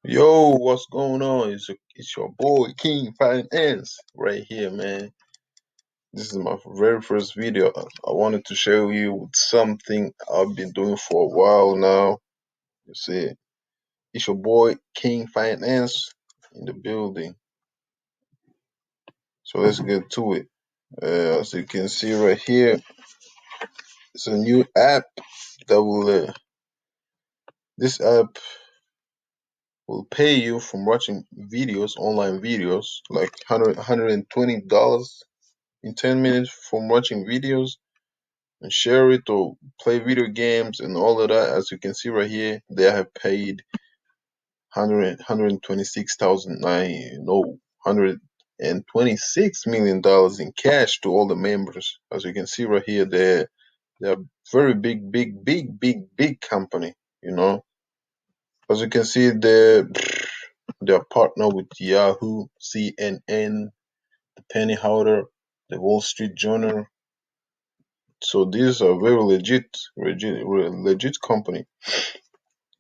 Yo, what's going on? It's your boy King Finance right here, man. This is my very first video. I wanted to share with you with something I've been doing for a while now. You see, it's your boy King Finance in the building. So let's get to it. As you can see right here, it's a new app that will. This app will pay you from watching videos, online videos, like $120 in 10 minutes from watching videos and share it or play video games and all of that. As you can see right here, they have paid 126 million in cash to all the members. As you can see right here, they're very big company, you know. As you can see, they're partner with Yahoo, CNN, the Penny Howder, the Wall Street Journal. So these are very legit company.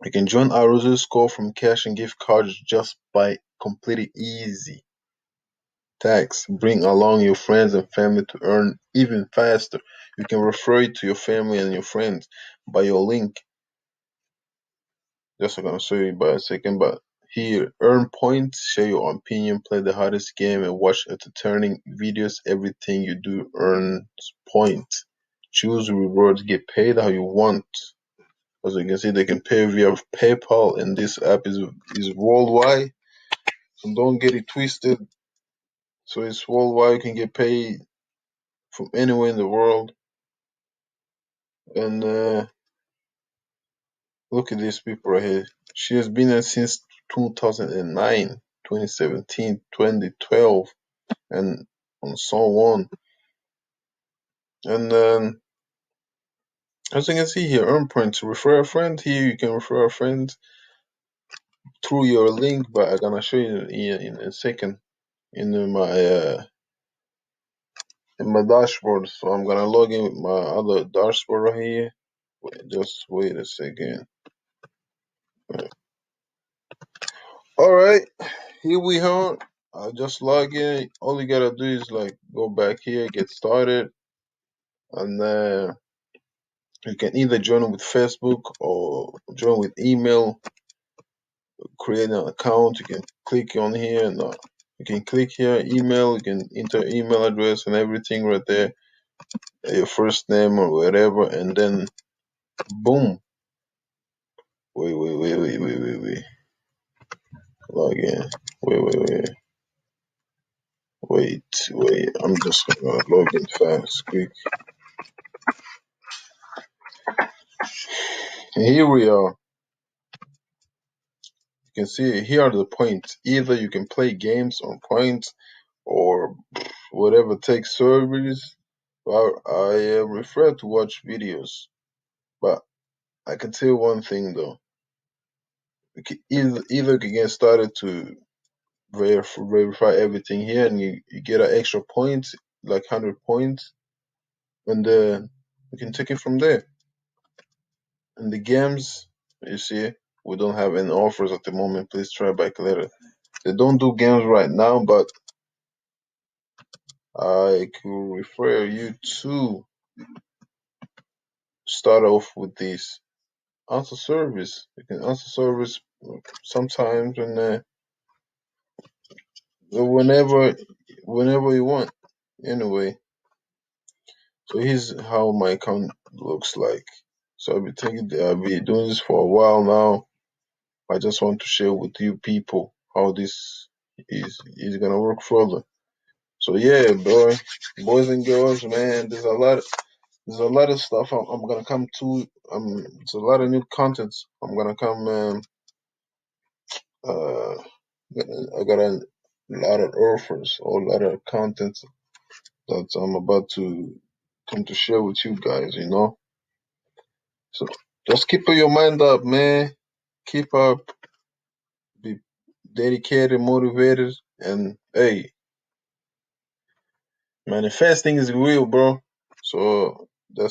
You can join our Rosary Score from cash and gift cards just by completing easy tax. Bring along your friends and family to earn even faster. You can refer it to your family and your friends by your link. Just I'm gonna show you by a second, but here, earn points, share your opinion, play the hardest game, and watch entertaining videos. Everything you do earns points. Choose rewards, get paid how you want. As you can see, they can pay via PayPal, and this app is worldwide. So don't get it twisted. So it's worldwide. You can get paid from anywhere in the world. And look at these people right here. She has been there since 2009, 2017, 2012, and so on. And as you can see here, earn points. Refer a friend. Here you can refer a friend through your link, but I'm gonna show you in a second in my dashboard. So I'm gonna log in with my other dashboard right here. Just wait a second. All right, here we are. I just log in. All you gotta do is like go back here, get started, and then you can either join with Facebook or join with email. Create an account. You can click on here and you can click here, email. You can enter email address and everything right there, your first name or whatever, and then boom. Wait. Log in. Wait. I'm just gonna log in fast, quick. And here we are. You can see here are the points. Either you can play games on points or whatever takes service. Well, I prefer to watch videos, but I can tell you one thing though. Either you can get started to verify everything here, and you get an extra points, like 100 points, and you can take it from there. And the games, you see, we don't have any offers at the moment. Please try back later. They don't do games right now, but I could refer you to start off with this answer service. You can answer service sometimes and whenever you want. Anyway, so here's how my account looks like. So I'll be doing this for a while now. I just want to share with you people how this is gonna work further. So yeah, boys and girls, man, there's a lot of stuff I'm gonna come to. It's a lot of new contents. I'm gonna come. Uh, I got a lot of offers, a lot of content that I'm about to come to share with you guys. So just keep your mind up, man. Keep up. Be dedicated, motivated, and hey, manifesting is real, bro. So